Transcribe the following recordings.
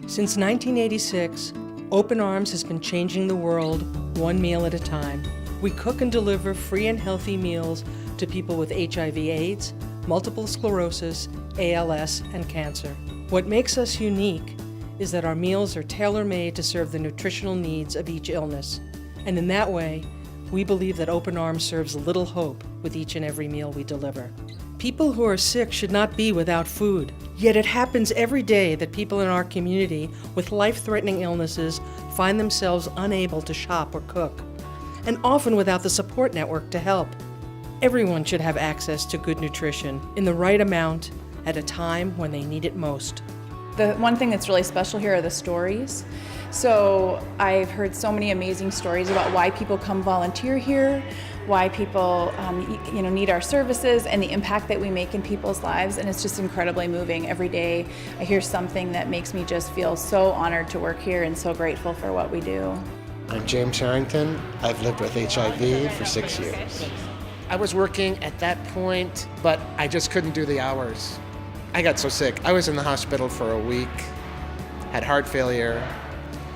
Since 1986, Open Arms has been changing the world one meal at a time. We cook and deliver free and healthy meals to people with HIV/AIDS, multiple sclerosis, ALS, and cancer. What makes us unique is that our meals are tailor-made to serve the nutritional needs of each illness. And in that way, we believe that Open Arms serves a little hope with each and every meal we deliver. People who are sick should not be without food. Yet it happens every day that people in our community with life-threatening illnesses find themselves unable to shop or cook, and often without the support network to help. Everyone should have access to good nutrition in the right amount at a time when they need it most. The one thing that's really special here are the stories. So I've heard so many amazing stories about why people come volunteer here, why people need our services, and the impact that we make in people's lives, and it's just incredibly moving. Every day I hear something that makes me just feel so honored to work here and so grateful for what we do. I'm James Harrington. I've lived with HIV for 6 years. I was working at that point, but I just couldn't do the hours. I got so sick. I was in the hospital for a week, had heart failure,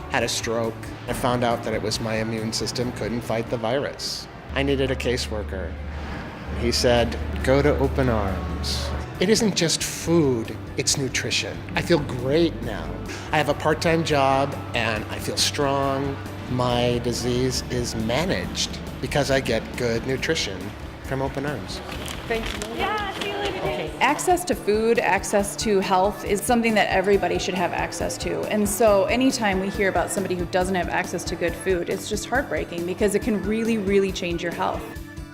had a stroke. I found out that it was my immune system couldn't fight the virus. I needed a caseworker. He said, go to Open Arms. It isn't just food, it's nutrition. I feel great now. I have a part-time job and I feel strong. My disease is managed because I get good nutrition from Open Arms. Thank you. Yeah, see you later. Okay. Access to food, access to health is something that everybody should have access to. And so anytime we hear about somebody who doesn't have access to good food, it's just heartbreaking because it can really, really change your health.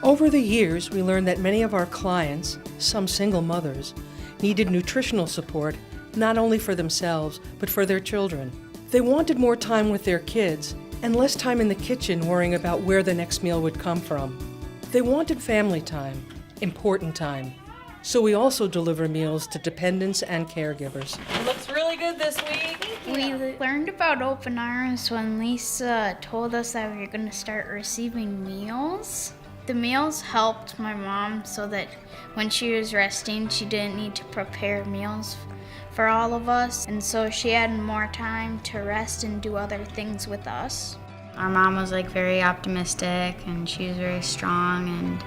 Over the years, we learned that many of our clients, some single mothers, needed nutritional support not only for themselves, but for their children. They wanted more time with their kids and less time in the kitchen worrying about where the next meal would come from. They wanted family time, important time. So we also deliver meals to dependents and caregivers. It looks really good this week. We learned about Open Arms when Lisa told us that we were going to start receiving meals. The meals helped my mom so that when she was resting, she didn't need to prepare meals for all of us, and so she had more time to rest and do other things with us. Our mom was very optimistic, and she was very strong, and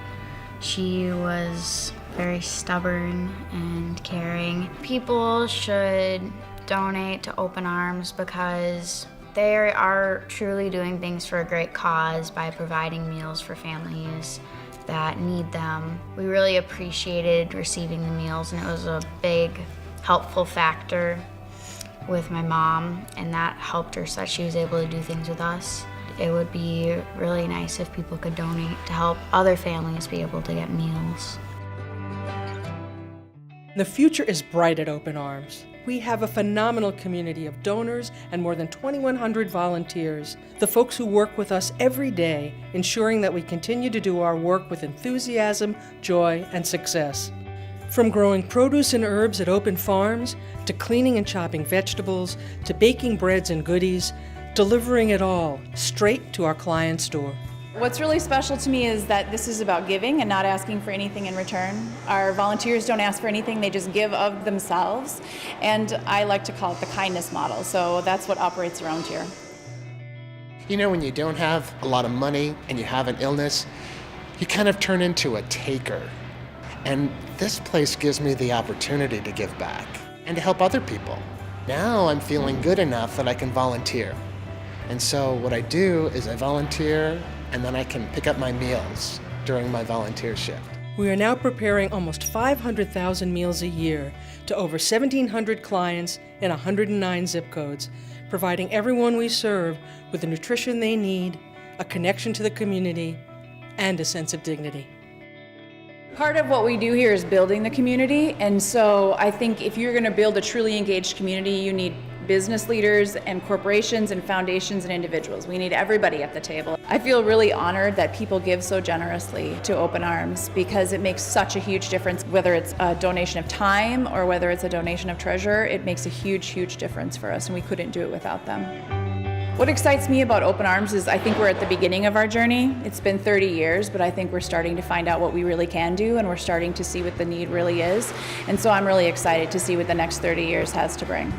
she was very stubborn and caring. People should donate to Open Arms because they are truly doing things for a great cause by providing meals for families that need them. We really appreciated receiving the meals, and it was a big helpful factor with my mom, and that helped her so that she was able to do things with us. It would be really nice if people could donate to help other families be able to get meals. The future is bright at Open Arms. We have a phenomenal community of donors and more than 2,100 volunteers, the folks who work with us every day, ensuring that we continue to do our work with enthusiasm, joy, and success. From growing produce and herbs at Open Farms, to cleaning and chopping vegetables, to baking breads and goodies, delivering it all straight to our client's door. What's really special to me is that this is about giving and not asking for anything in return. Our volunteers don't ask for anything, they just give of themselves. And I like to call it the kindness model, so that's what operates around here. You know, when you don't have a lot of money and you have an illness, you kind of turn into a taker. And this place gives me the opportunity to give back and to help other people. Now I'm feeling good enough that I can volunteer. And so what I do is I volunteer, and then I can pick up my meals during my volunteer shift. We are now preparing almost 500,000 meals a year to over 1,700 clients in 109 zip codes, providing everyone we serve with the nutrition they need, a connection to the community, and a sense of dignity. Part of what we do here is building the community, and so I think if you're going to build a truly engaged community, you need business leaders and corporations and foundations and individuals. We need everybody at the table. I feel really honored that people give so generously to Open Arms because it makes such a huge difference. Whether it's a donation of time or whether it's a donation of treasure, it makes a huge, huge difference for us, and we couldn't do it without them. What excites me about Open Arms is I think we're at the beginning of our journey. It's been 30 years, but I think we're starting to find out what we really can do, and we're starting to see what the need really is. And so I'm really excited to see what the next 30 years has to bring.